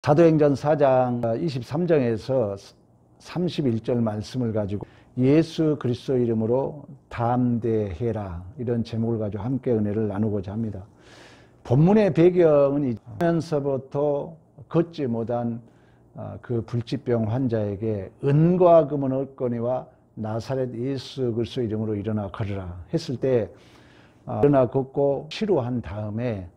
사도행전 4장 23장에서 31절 말씀을 가지고 예수 그리스도 이름으로 담대해라, 이런 제목을 가지고 함께 은혜를 나누고자 합니다. 본문의 배경은 이면서부터 걷지 못한 그 불치병 환자에게 은과 금은 없거니와 나사렛 예수 그리스도 이름으로 일어나 걸으라 했을 때 일어나 걷고 치료한 다음에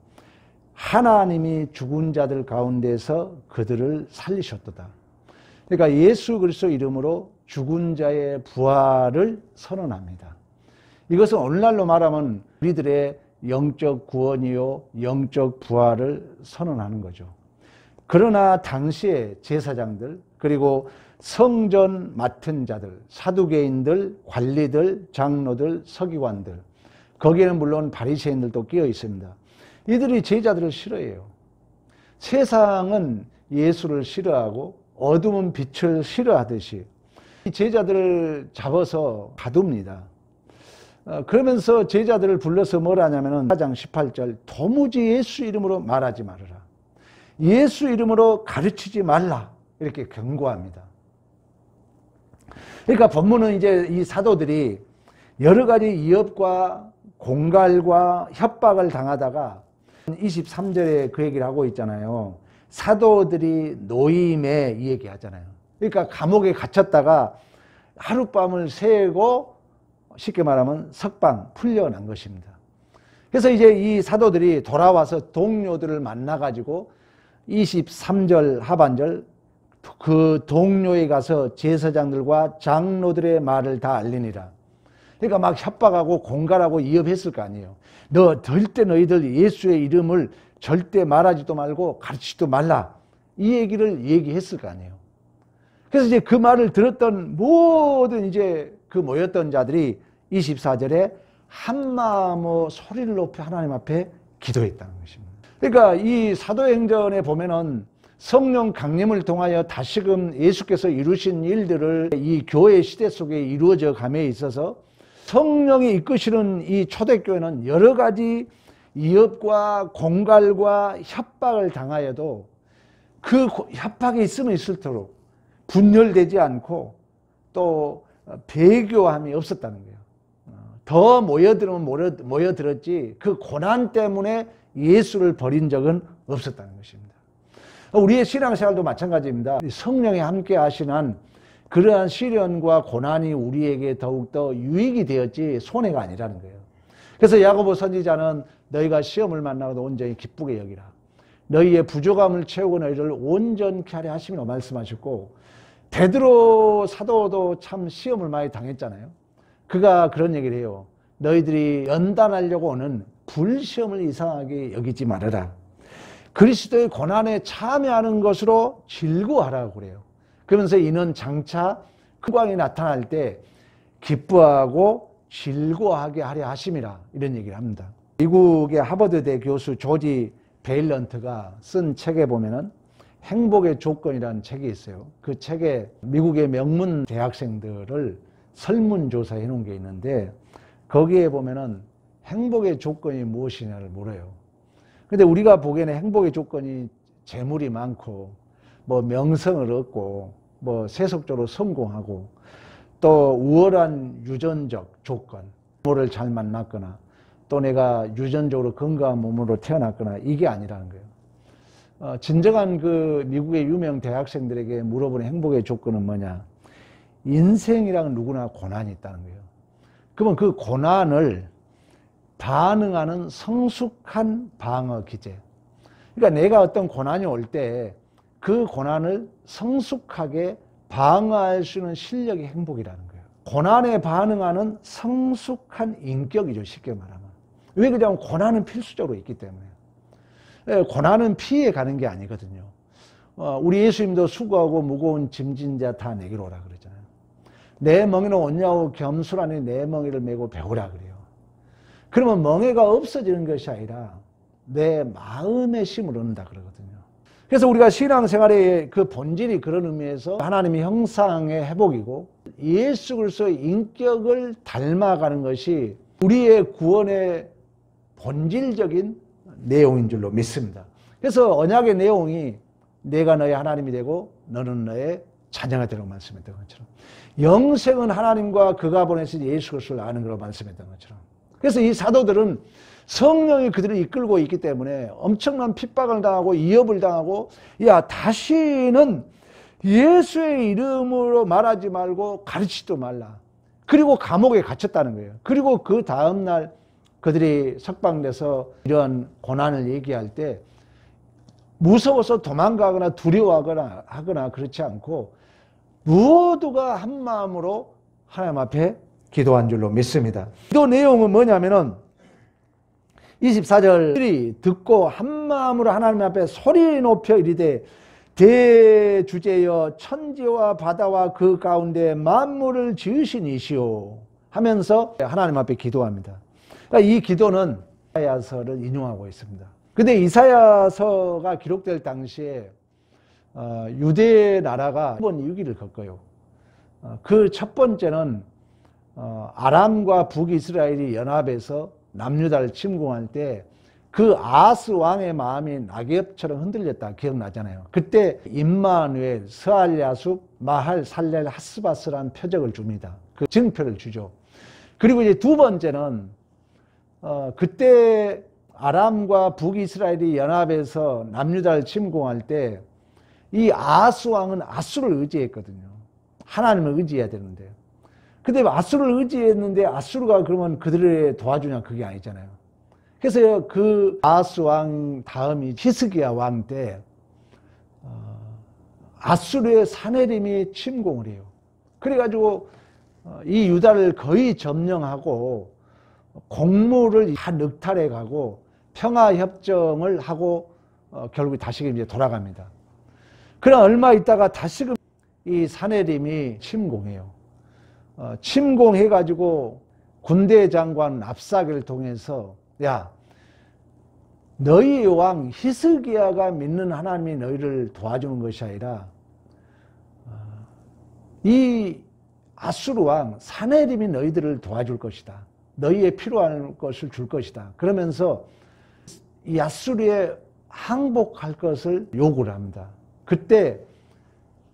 하나님이 죽은 자들 가운데서 그들을 살리셨도다. 그러니까 예수 그리스도 이름으로 죽은 자의 부활을 선언합니다. 이것은 오늘날로 말하면 우리들의 영적 구원이요 영적 부활을 선언하는 거죠. 그러나 당시에 제사장들, 그리고 성전 맡은 자들, 사두개인들, 관리들, 장로들, 서기관들, 거기에는 물론 바리새인들도 끼어 있습니다. 이들이 제자들을 싫어해요. 세상은 예수를 싫어하고 어둠은 빛을 싫어하듯이 이 제자들을 잡아서 가둡니다. 그러면서 제자들을 불러서 뭐라 하냐면은 4장 18절, 도무지 예수 이름으로 말하지 말아라, 예수 이름으로 가르치지 말라, 이렇게 경고합니다. 그러니까 본문은 이제 이 사도들이 여러 가지 위협과 공갈과 협박을 당하다가 23절에 그 얘기를 하고 있잖아요. 사도들이 노임에 이 얘기 하잖아요. 그러니까 감옥에 갇혔다가 하룻밤을 새고 쉽게 말하면 석방 풀려난 것입니다. 그래서 이제 이 사도들이 돌아와서 동료들을 만나가지고 23절 하반절, 그 동료에 가서 제사장들과 장로들의 말을 다 알리니라. 그러니까 막 협박하고 공갈하고 위협했을 거 아니에요. 너 절대 너희들 예수의 이름을 절대 말하지도 말고 가르치지도 말라, 이 얘기를 얘기했을 거 아니에요. 그래서 이제 그 말을 들었던 모든 이제 그 모였던 자들이 24절에 한 마음으로 소리를 높여 하나님 앞에 기도했다는 것입니다. 그러니까 이 사도행전에 보면은 성령 강림을 통하여 다시금 예수께서 이루신 일들을 이 교회 시대 속에 이루어져 감에 있어서 성령이 이끄시는 이 초대교회는 여러 가지 위협과 공갈과 협박을 당하여도 그 협박이 있으면 있을수록 분열되지 않고 또 배교함이 없었다는 거예요. 더 모여들면 모여들었지 그 고난 때문에 예수를 버린 적은 없었다는 것입니다. 우리의 신앙생활도 마찬가지입니다. 성령이 함께 하시는 그러한 시련과 고난이 우리에게 더욱더 유익이 되었지 손해가 아니라는 거예요. 그래서 야고보 선지자는 너희가 시험을 만나고도 온전히 기쁘게 여기라, 너희의 부족함을 채우고 너희를 온전케 하려 하심이라고 말씀하셨고, 베드로 사도도 참 시험을 많이 당했잖아요. 그가 그런 얘기를 해요. 너희들이 연단하려고 오는 불시험을 이상하게 여기지 말아라, 그리스도의 고난에 참여하는 것으로 즐거워하라고 그래요. 그러면서 이는 장차 영광이 나타날 때 기뻐하고 즐거워하게 하려 하심이라, 이런 얘기를 합니다. 미국의 하버드대 교수 조지 베일런트가 쓴 책에 보면은 행복의 조건이라는 책이 있어요. 그 책에 미국의 명문 대학생들을 설문조사해 놓은 게 있는데 거기에 보면은 행복의 조건이 무엇이냐를 물어요. 근데 우리가 보기에는 행복의 조건이 재물이 많고 뭐 명성을 얻고 뭐 세속적으로 성공하고 또 우월한 유전적 조건, 부모를 잘 만났거나 또 내가 유전적으로 건강한 몸으로 태어났거나, 이게 아니라는 거예요. 진정한 그 미국의 유명 대학생들에게 물어보는 행복의 조건은 뭐냐? 인생이랑 누구나 고난이 있다는 거예요. 그러면 그 고난을 반응하는 성숙한 방어 기제. 그러니까 내가 어떤 고난이 올 때 그 고난을 성숙하게 방어할 수 있는 실력이 행복이라는 거예요. 고난에 반응하는 성숙한 인격이죠, 쉽게 말하면. 왜 그러냐면 고난은 필수적으로 있기 때문에. 고난은 피해 가는 게 아니거든요. 우리 예수님도 수고하고 무거운 짐진 자 다 내게로 오라 그러잖아요. 내 멍에는 온유하고 겸손하니 내 멍에를 메고 배우라 그래요. 그러면 멍에가 없어지는 것이 아니라 내 마음의 힘을 얻는다 그러거든요. 그래서 우리가 신앙생활의 그 본질이 그런 의미에서 하나님의 형상의 회복이고 예수 그리스도의 인격을 닮아가는 것이 우리의 구원의 본질적인 내용인 줄로 믿습니다. 그래서 언약의 내용이 내가 너의 하나님이 되고 너는 너의 자녀가 되라고 말씀했던 것처럼, 영생은 하나님과 그가 보내신 예수 그리스도를 아는 거라고 말씀했던 것처럼. 그래서 이 사도들은 성령이 그들을 이끌고 있기 때문에 엄청난 핍박을 당하고 위협을 당하고, 야, 다시는 예수의 이름으로 말하지 말고 가르치지도 말라. 그리고 감옥에 gat혔다는 거예요. 그리고 그 다음날 그들이 석방돼서 이런 고난을 얘기할 때 무서워서 도망가거나 두려워하거나 그렇지 않고 모두가 한 마음으로 하나님 앞에 기도한 줄로 믿습니다. 기도 내용은 뭐냐면은 24절이 듣고 한 마음으로 하나님 앞에 소리 높여 이르되 대주제여 천지와 바다와 그 가운데 만물을 지으신 이시오 하면서 하나님 앞에 기도합니다. 그러니까 이 기도는 이사야서를 인용하고 있습니다. 근데 이사야서가 기록될 당시에 유대 나라가 2번 위기를 겪어요. 그 첫 번째는 아람과 북이스라엘이 연합해서 남유다를 침공할 때 그 아스 왕의 마음이 낙엽처럼 흔들렸다 기억나잖아요. 그때 임마누엘, 스알야숲, 마할, 살렐, 하스바스라는 표적을 줍니다. 그 증표를 주죠. 그리고 이제 두 번째는 그때 아람과 북이스라엘이 연합해서 남유다를 침공할 때 이 아스 왕은 아수를 의지했거든요. 하나님을 의지해야 되는데. 근데 아수를 의지했는데 아수르가 그러면 그들을 도와주냐? 그게 아니잖아요. 그래서 그 아스 왕 다음이 히스기야 왕 때 아수르의 사네림이 침공을 해요. 그래가지고 이 유다를 거의 점령하고 공무를 다 늑탈해 가고 평화협정을 하고 결국 다시금 이제 돌아갑니다. 그러나 얼마 있다가 다시금 이 사네림이 침공해요. 침공해가지고 군대 장관 랍사게를 통해서, 야, 너희 왕 히스기야가 믿는 하나님이 너희를 도와주는 것이 아니라 이 아수르 왕 사네림이 너희들을 도와줄 것이다. 너희의 필요한 것을 줄 것이다. 그러면서 이 아수르에 항복할 것을 요구를 합니다. 그때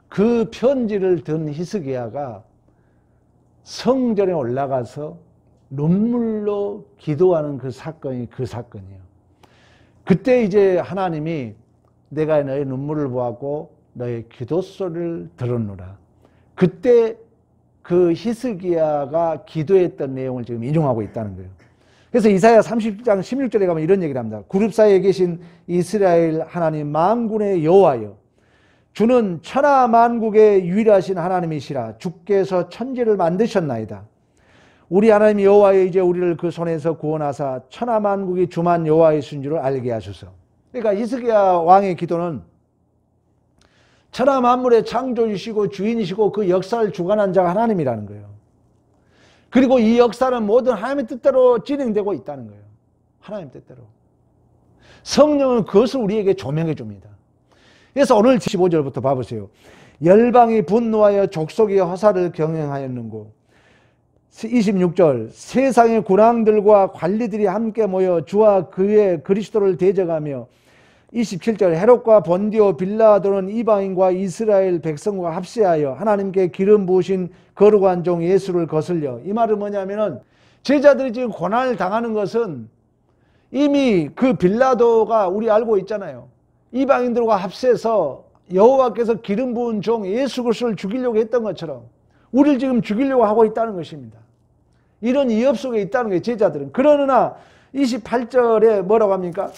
그 편지를 든 히스기야가 성전에 올라가서 눈물로 기도하는 그 사건이 그 사건이에요. 그때 이제 하나님이 내가 너의 눈물을 보았고 너의 기도 소리를 들었노라. 그때 그 히스기야가 기도했던 내용을 지금 인용하고 있다는 거예요. 그래서 이사야 30장 16절에 가면 이런 얘기를 합니다. 구름 사이에 계신 이스라엘 하나님 만군의 여호와여, 주는 천하 만국의 유일하신 하나님이시라. 주께서 천지를 만드셨나이다. 우리 하나님 여호와여, 이제 우리를 그 손에서 구원하사 천하 만국이 주만 여호와이신 줄을 알게 하소서. 그러니까 히스기야 왕의 기도는 천하 만물의 창조주시고 주인이시고 그 역사를 주관한 자가 하나님이라는 거예요. 그리고 이 역사는 모든 하나님의 뜻대로 진행되고 있다는 거예요. 하나님 뜻대로. 성령은 그것을 우리에게 조명해 줍니다. 그래서 오늘 15절부터 봐보세요. 열방이 분노하여 족속이 화살을 경영하였는고. 26절 세상의 군왕들과 관리들이 함께 모여 주와 그의 그리스도를 대적하며. 27절 헤롯과 본디오 빌라도는 이방인과 이스라엘 백성과 합세하여 하나님께 기름 부으신 거룩한 종 예수를 거슬려. 이 말은 뭐냐면은 제자들이 지금 고난을 당하는 것은 이미 그 빌라도가 우리 알고 있잖아요. 이방인들과 합세해서 여호와께서 기름 부은 종 예수 그리스도를 죽이려고 했던 것처럼 우리를 지금 죽이려고 하고 있다는 것입니다. 이런 위협 속에 있다는 거예요, 제자들은. 그러나 28절에 뭐라고 합니까?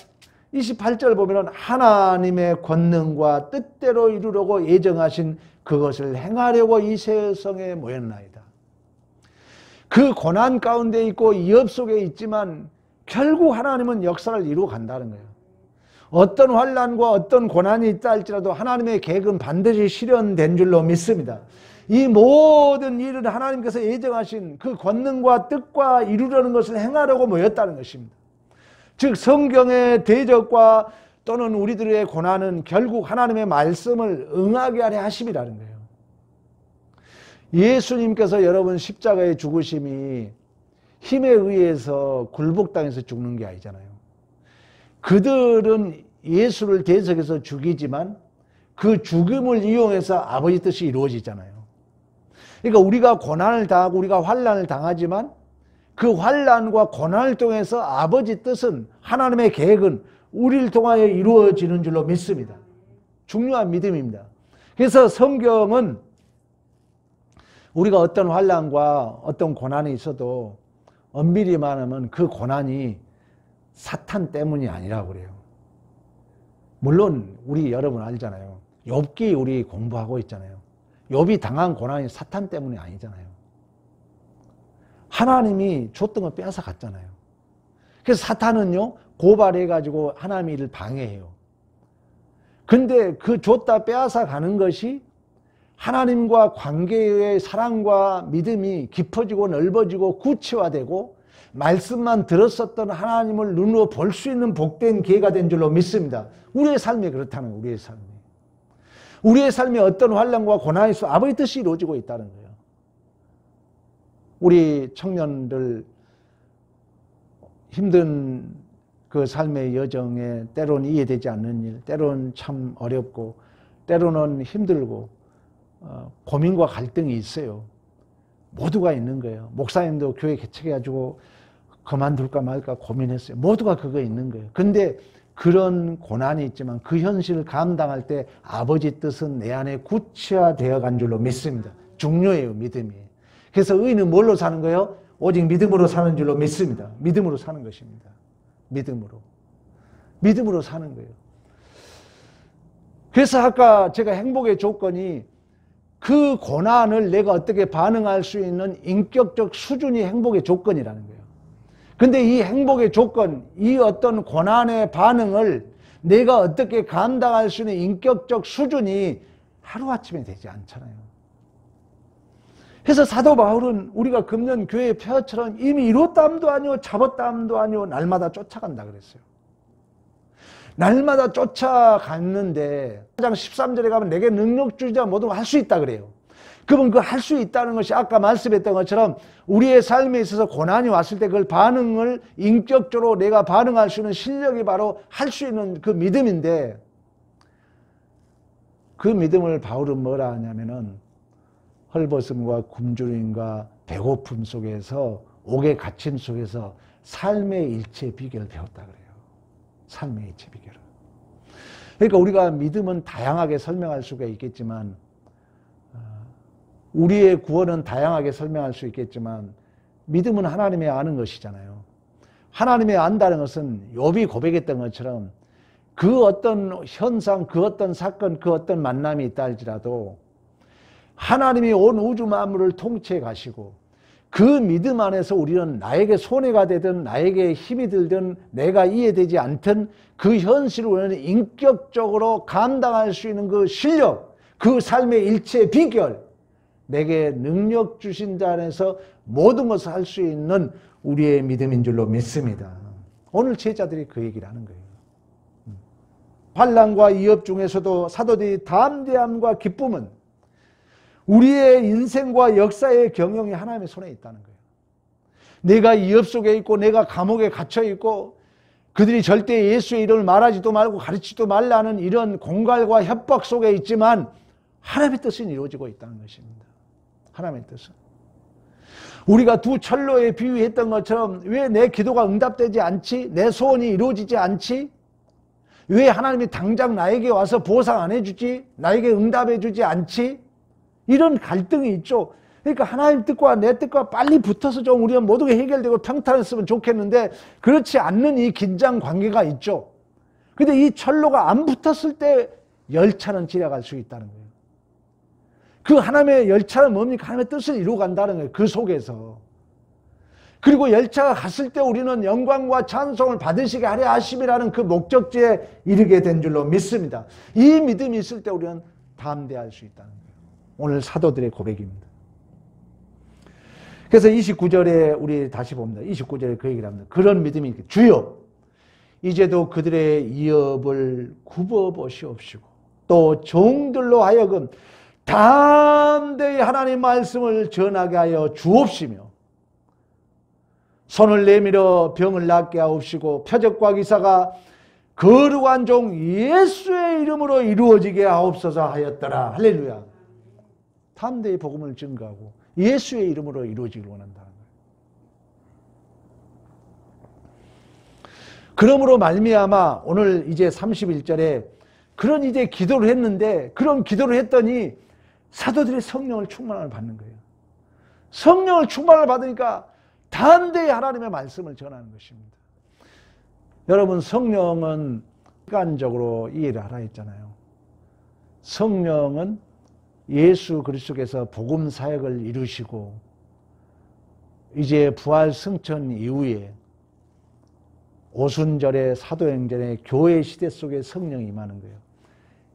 28절 보면은 하나님의 권능과 뜻대로 이루려고 예정하신 그것을 행하려고 이 세상에 모였나이다. 그 고난 가운데 있고 위협 속에 있지만 결국 하나님은 역사를 이루어 간다는 거예요. 어떤 환난과 어떤 고난이 있다 할지라도 하나님의 계획은 반드시 실현된 줄로 믿습니다. 이 모든 일은 하나님께서 예정하신 그 권능과 뜻과 이루려는 것을 행하려고 모였다는 것입니다. 즉 성경의 대적과 또는 우리들의 고난은 결국 하나님의 말씀을 응하게 하려 하심이라는 거예요. 예수님께서 여러분 십자가의 죽으심이 힘에 의해서 굴복당해서 죽는 게 아니잖아요. 그들은 예수를 대적해서 죽이지만 그 죽음을 이용해서 아버지 뜻이 이루어지잖아요. 그러니까 우리가 고난을 당하고 우리가 환난을 당하지만 그 환난과 고난을 통해서 아버지 뜻은, 하나님의 계획은 우리를 통하여 이루어지는 줄로 믿습니다. 중요한 믿음입니다. 그래서 성경은 우리가 어떤 환난과 어떤 고난이 있어도 엄밀히 말하면 그 고난이 사탄 때문이 아니라고 그래요. 물론 우리 여러분 알잖아요. 욥기 우리 공부하고 있잖아요. 욥이 당한 고난이 사탄 때문이 아니잖아요. 하나님이 줬던 걸 빼앗아 갔잖아요. 그래서 사탄은요, 고발해가지고 하나님의 일을 방해해요. 근데 그 줬다 빼앗아 가는 것이 하나님과 관계의 사랑과 믿음이 깊어지고 넓어지고 구체화되고 말씀만 들었었던 하나님을 눈으로 볼 수 있는 복된 기회가 된 줄로 믿습니다. 우리의 삶이 그렇다는 거예요. 우리의 삶이. 우리의 삶에 어떤 환난과 고난이 있어 아버지 뜻이 이루어지고 있다는 거예요. 우리 청년들 힘든 그 삶의 여정에 때로는 이해되지 않는 일, 때로는 참 어렵고 때로는 힘들고 고민과 갈등이 있어요. 모두가 있는 거예요. 목사님도 교회 개척해가지고 그만둘까 말까 고민했어요. 모두가 그거 있는 거예요. 근데 그런 고난이 있지만 그 현실을 감당할 때 아버지 뜻은 내 안에 구체화되어 간 줄로 믿습니다. 중요해요, 믿음이. 그래서 의인은 뭘로 사는 거예요? 오직 믿음으로 사는 줄로 믿습니다. 믿음으로 사는 것입니다. 믿음으로. 믿음으로 사는 거예요. 그래서 아까 제가 행복의 조건이 그 고난을 내가 어떻게 반응할 수 있는 인격적 수준이 행복의 조건이라는 거예요. 근데 이 행복의 조건, 이 어떤 고난의 반응을 내가 어떻게 감당할 수 있는 인격적 수준이 하루아침에 되지 않잖아요. 그래서 사도 바울은 우리가 금년 교회의 폐허처럼 이미 이뤘다함도 아니오 잡았다함도 아니오 날마다 쫓아간다 그랬어요. 날마다 쫓아갔는데 4장 13절에 가면 내게 능력 주자 모든 걸 할 수 있다 그래요. 그러면 그 할 수 있다는 것이 아까 말씀했던 것처럼 우리의 삶에 있어서 고난이 왔을 때 그걸 반응을 인격적으로 내가 반응할 수 있는 실력이 바로 할 수 있는 그 믿음인데, 그 믿음을 바울은 뭐라 하냐면은 헐벗음과 굶주림과 배고픔 속에서 옥에 갇힘 속에서 삶의 일체 비결을 배웠다 그래요. 삶의 일체 비결을. 그러니까 우리가 믿음은 다양하게 설명할 수가 있겠지만, 우리의 구원은 다양하게 설명할 수 있겠지만 믿음은 하나님의 아는 것이잖아요. 하나님의 안다는 것은 욥이 고백했던 것처럼 그 어떤 현상, 그 어떤 사건, 그 어떤 만남이 있다 할지라도 하나님이 온 우주 만물을 통치해 가시고 그 믿음 안에서 우리는 나에게 손해가 되든 나에게 힘이 들든 내가 이해되지 않든 그 현실을 우리는 인격적으로 감당할 수 있는 그 실력, 그 삶의 일체 비결, 내게 능력 주신 자 안에서 모든 것을 할 수 있는 우리의 믿음인 줄로 믿습니다. 오늘 제자들이 그 얘기를 하는 거예요. 환난과 위협 중에서도 사도들이 담대함과 기쁨은 우리의 인생과 역사의 경영이 하나님의 손에 있다는 거예요. 내가 위협 속에 있고 내가 감옥에 갇혀 있고 그들이 절대 예수의 이름을 말하지도 말고 가르치지도 말라는 이런 공갈과 협박 속에 있지만 하나님의 뜻은 이루어지고 있다는 것입니다. 하나님의 뜻은. 우리가 두 철로에 비유했던 것처럼 왜 내 기도가 응답되지 않지? 내 소원이 이루어지지 않지? 왜 하나님이 당장 나에게 와서 보상 안 해주지? 나에게 응답해 주지 않지? 이런 갈등이 있죠. 그러니까 하나님 뜻과 내 뜻과 빨리 붙어서 좀 우리가 모든 게 해결되고 평탄했으면 좋겠는데 그렇지 않는 이 긴장 관계가 있죠. 근데 이 철로가 안 붙었을 때 열차는 지나갈 수 있다는 거예요. 그 하나님의 열차는 뭡니까? 하나님의 뜻을 이루어 간다는 거예요. 그 속에서. 그리고 열차가 갔을 때 우리는 영광과 찬송을 받으시게 하려 하심이라는 그 목적지에 이르게 된 줄로 믿습니다. 이 믿음이 있을 때 우리는 담대할 수 있다는 거예요. 오늘 사도들의 고백입니다. 그래서 29절에 우리 다시 봅니다. 29절에 그 얘기를 합니다. 그런 믿음이 이렇게, 주여 이제도 그들의 위협을 굽어보시옵시고 또 종들로 하여금 담대히 하나님 말씀을 전하게 하여 주옵시며 손을 내밀어 병을 낫게 하옵시고 표적과 기사가 거룩한 종 예수의 이름으로 이루어지게 하옵소서 하였더라. 할렐루야. 담대히 복음을 증거하고 예수의 이름으로 이루어지길 원한다는 거예요. 그러므로 말미암아 오늘 이제 31절에 그런 이제 기도를 했는데, 그런 기도를 했더니 사도들의 성령을 충만함을 받는 거예요. 성령을 충만을 받으니까 담대히 하나님의 말씀을 전하는 것입니다. 여러분, 성령은 객관적으로 이해를 하라 했잖아요. 성령은 예수 그리스도께서 복음 사역을 이루시고 이제 부활 승천 이후에 오순절의 사도행전의 교회 시대 속에 성령이 임하는 거예요.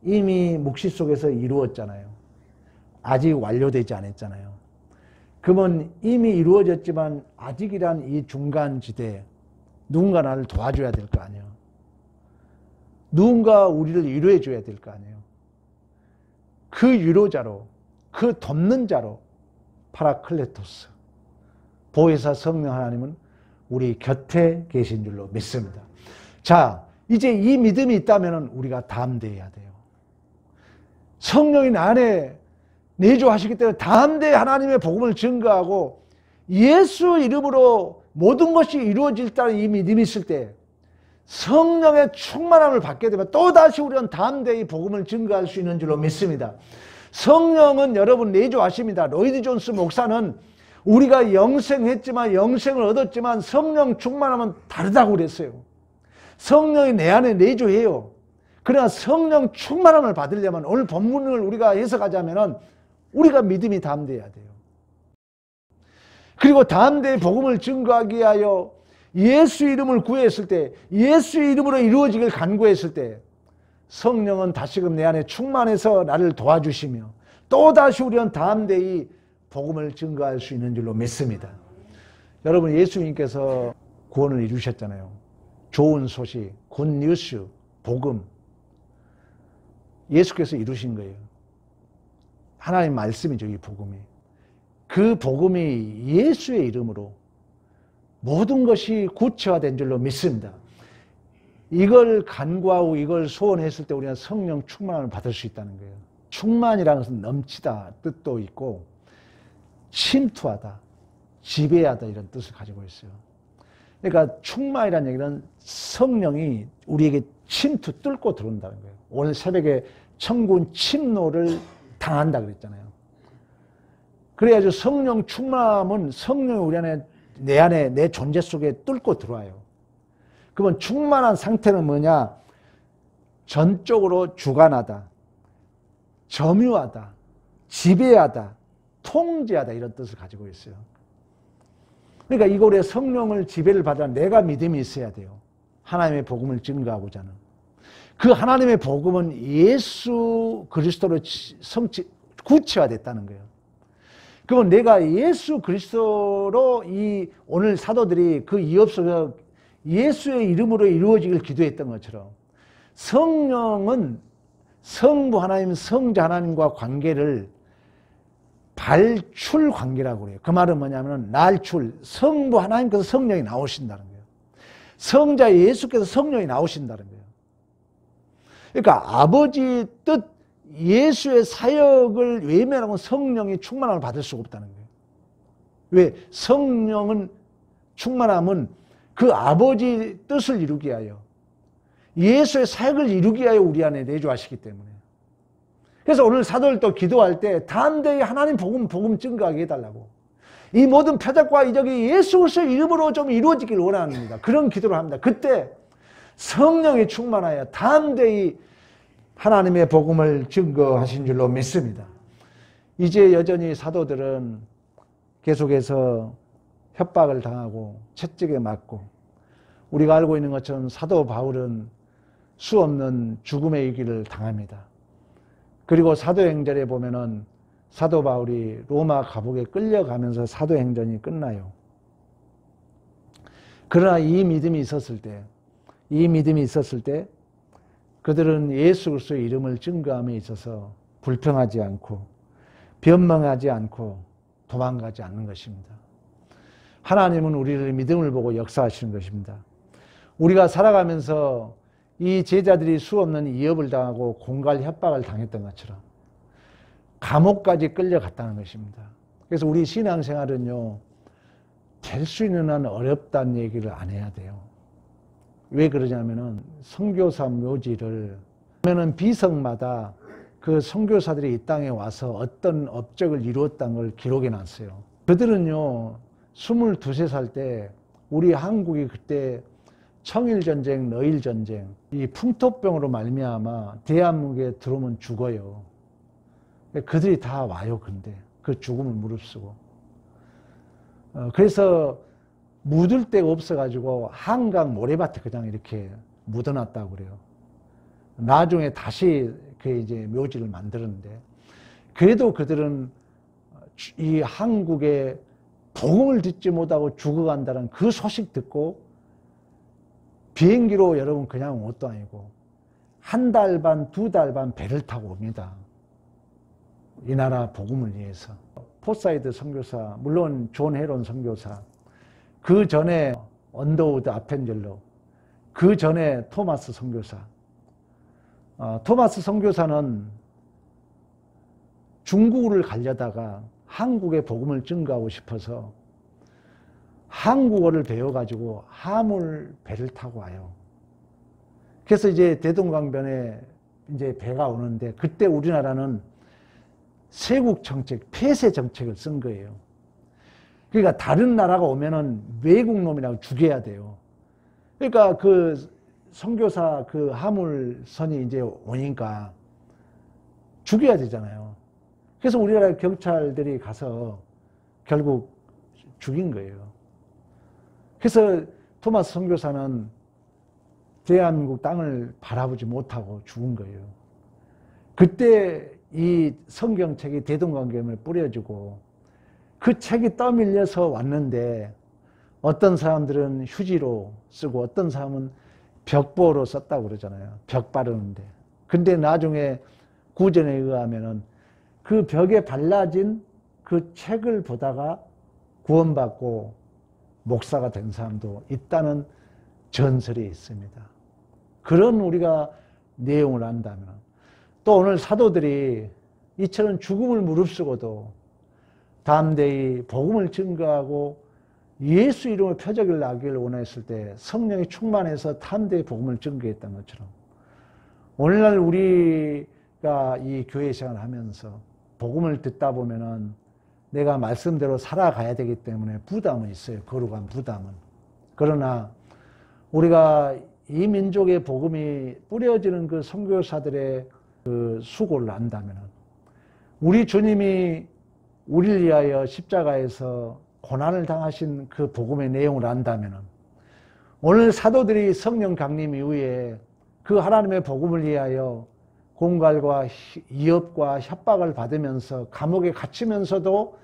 이미 묵시 속에서 이루었잖아요. 아직 완료되지 않았잖아요. 그러면 이미 이루어졌지만 아직이란 이 중간지대에 누군가 나를 도와줘야 될 거 아니에요. 누군가 우리를 위로해 줘야 될 거 아니에요. 그 위로자로, 그 돕는 자로 파라클레토스, 보혜사 성령 하나님은 우리 곁에 계신 줄로 믿습니다. 자, 이제 이 믿음이 있다면 우리가 담대해야 돼요. 성령이 나 안에 내주하시기 때문에 담대히 하나님의 복음을 증거하고 예수 이름으로 모든 것이 이루어질다는 이 믿음이 있을 때 성령의 충만함을 받게 되면 또다시 우리는 담대히 복음을 증거할 수 있는 줄로 믿습니다. 성령은 여러분 내주하십니다. 로이드 존스 목사는 우리가 영생했지만, 영생을 얻었지만 성령 충만하면 다르다고 그랬어요. 성령이 내 안에 내주해요. 그러나 성령 충만함을 받으려면 오늘 본문을 우리가 해석하자면 우리가 믿음이 담대해야 돼요. 그리고 담대히 복음을 증거하기 위하여 예수 이름을 구했을 때, 예수 이름으로 이루어지길 간구했을 때 성령은 다시금 내 안에 충만해서 나를 도와주시며 또다시 우리는 담대히 복음을 증거할 수 있는 줄로 믿습니다. 여러분, 예수님께서 구원을 이루셨잖아요. 좋은 소식, 굿뉴스, 복음. 예수께서 이루신 거예요. 하나님 말씀이죠, 이 복음이. 그 복음이 예수의 이름으로 모든 것이 구체화된 줄로 믿습니다. 이걸 간구하고 이걸 소원했을 때 우리가 성령 충만함을 받을 수 있다는 거예요. 충만이라는 것은 넘치다 뜻도 있고 침투하다, 지배하다 이런 뜻을 가지고 있어요. 그러니까 충만이라는 얘기는 성령이 우리에게 침투 뚫고 들어온다는 거예요. 오늘 새벽에 천군 침노를 당한다 그랬잖아요. 그래가지고 성령 충만함은 성령이 우리 안에, 내 안에, 내 존재 속에 뚫고 들어와요. 그러면 충만한 상태는 뭐냐? 전적으로 주관하다, 점유하다, 지배하다, 통제하다 이런 뜻을 가지고 있어요. 그러니까 이곳에 성령을 지배를 받아 내가 믿음이 있어야 돼요. 하나님의 복음을 증거하고자 하는. 그 하나님의 복음은 예수 그리스도로 구체화됐다는 거예요. 그러면 내가 예수 그리스도로 이 오늘 사도들이 그 이업 속에서 예수의 이름으로 이루어지길 기도했던 것처럼 성령은 성부 하나님, 성자 하나님과 관계를 발출 관계라고 그래요. 그 말은 뭐냐면 날출, 성부 하나님께서 성령이 나오신다는 거예요. 성자 예수께서 성령이 나오신다는 거예요. 그러니까 아버지 뜻 예수의 사역을 외면하고 성령이 충만함을 받을 수가 없다는 거예요. 왜? 성령은 충만함은 그 아버지 뜻을 이루기 위하여 예수의 사역을 이루기 위하여 우리 안에 내주하시기 때문에. 그래서 오늘 사도들도 기도할 때 담대히 하나님 복음 증거하게 해달라고. 이 모든 표적과 이적이 예수 그리스도의 이름으로 좀 이루어지길 원합니다. 그런 기도를 합니다. 그때 성령이 충만하여 담대히 하나님의 복음을 증거하신 줄로 믿습니다. 이제 여전히 사도들은 계속해서 협박을 당하고 채찍에 맞고, 우리가 알고 있는 것처럼 사도 바울은 수없는 죽음의 위기를 당합니다. 그리고 사도행전에 보면은 사도 바울이 로마 감옥에 끌려가면서 사도행전이 끝나요. 그러나 이 믿음이 있었을 때 그들은 예수 그리스도의 이름을 증거함에 있어서 불평하지 않고 변명하지 않고 도망가지 않는 것입니다. 하나님은 우리를 믿음을 보고 역사하시는 것입니다. 우리가 살아가면서 이 제자들이 수없는 위협을 당하고 공갈 협박을 당했던 것처럼 감옥까지 끌려갔다는 것입니다. 그래서 우리 신앙생활은요, 될 수 있는 한 어렵다는 얘기를 안 해야 돼요. 왜 그러냐면은 선교사 묘지를 보면은 비성마다 그 선교사들이 이 땅에 와서 어떤 업적을 이루었다는 걸 기록해 놨어요. 그들은요, 22, 23살 때 우리 한국이 그때 청일전쟁, 너일전쟁, 이 풍토병으로 말미암아 대한민국에 들어오면 죽어요. 그들이 다 와요. 근데 그 죽음을 무릅쓰고 그래서 묻을 데가 없어가지고 한강 모래밭에 그냥 이렇게 묻어놨다고 그래요. 나중에 다시 그 이제 묘지를 만들었는데, 그래도 그들은 이 한국에 복음을 듣지 못하고 죽어간다는 그 소식 듣고 비행기로 여러분 그냥 온 것도 아니고 한 달 반, 두 달 반 배를 타고 옵니다. 이 나라 복음을 위해서. 포사이드 선교사, 물론 존 헤론 선교사, 그 전에 언더우드 아펜젤로, 그 전에 토마스 선교사. 토마스 선교사는 중국을 가려다가 한국에 복음을 증거하고 싶어서 한국어를 배워가지고 하물 배를 타고 와요. 그래서 이제 대동강변에 이제 배가 오는데, 그때 우리나라는 세국 정책, 폐쇄 정책을 쓴 거예요. 그러니까 다른 나라가 오면은 외국 놈이라고 죽여야 돼요. 그러니까 그 선교사 그 하물선이 이제 오니까 죽여야 되잖아요. 그래서 우리나라 경찰들이 가서 결국 죽인 거예요. 그래서 토마스 선교사는 대한민국 땅을 바라보지 못하고 죽은 거예요. 그때 이 성경책이 대동강변에 뿌려지고 그 책이 떠밀려서 왔는데, 어떤 사람들은 휴지로 쓰고 어떤 사람은 벽보로 썼다고 그러잖아요. 벽 바르는데. 근데 나중에 구전에 의하면은 그 벽에 발라진 그 책을 보다가 구원받고 목사가 된 사람도 있다는 전설이 있습니다. 그런 우리가 내용을 안다면, 또 오늘 사도들이 이처럼 죽음을 무릅쓰고도 담대히 복음을 증거하고 예수 이름의 표적을 나기를 원했을 때 성령이 충만해서 담대히 복음을 증거했던 것처럼, 오늘날 우리가 이 교회 생활을 하면서 복음을 듣다 보면은 내가 말씀대로 살아가야 되기 때문에 부담은 있어요. 거룩한 부담은. 그러나 우리가 이 민족의 복음이 뿌려지는 그 선교사들의 그 수고를 안다면, 우리 주님이 우리를 위하여 십자가에서 고난을 당하신 그 복음의 내용을 안다면, 오늘 사도들이 성령 강림 이후에 그 하나님의 복음을 위하여 공갈과 위협과 협박을 받으면서 감옥에 갇히면서도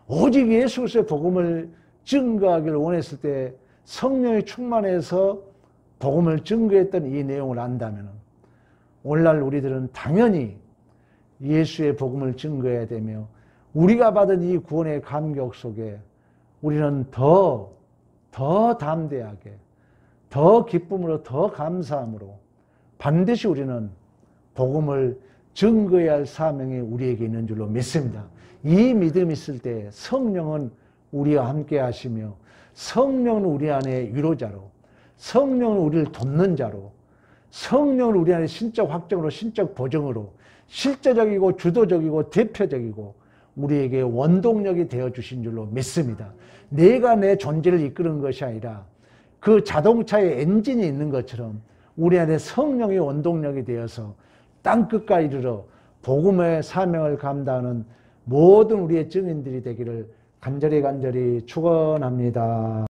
오직 예수 그리스도의 복음을 증거하기를 원했을 때 성령이 충만해서 복음을 증거했던 이 내용을 안다면, 오늘날 우리들은 당연히 예수의 복음을 증거해야 되며, 우리가 받은 이 구원의 감격 속에 우리는 더 담대하게, 더 기쁨으로, 더 감사함으로 반드시 우리는 복음을 증거해야 할 사명이 우리에게 있는 줄로 믿습니다. 이 믿음이 있을 때 성령은 우리와 함께 하시며, 성령은 우리 안에 위로자로, 성령은 우리를 돕는 자로, 성령은 우리 안에 신적 확정으로, 신적 보증으로, 실제적이고 주도적이고 대표적이고 우리에게 원동력이 되어주신 줄로 믿습니다. 내가 내 존재를 이끄는 것이 아니라 그 자동차에 엔진이 있는 것처럼 우리 안에 성령의 원동력이 되어서 땅끝까지 이르러 복음의 사명을 감당하는 모든 우리의 증인들이 되기를 간절히 축원합니다.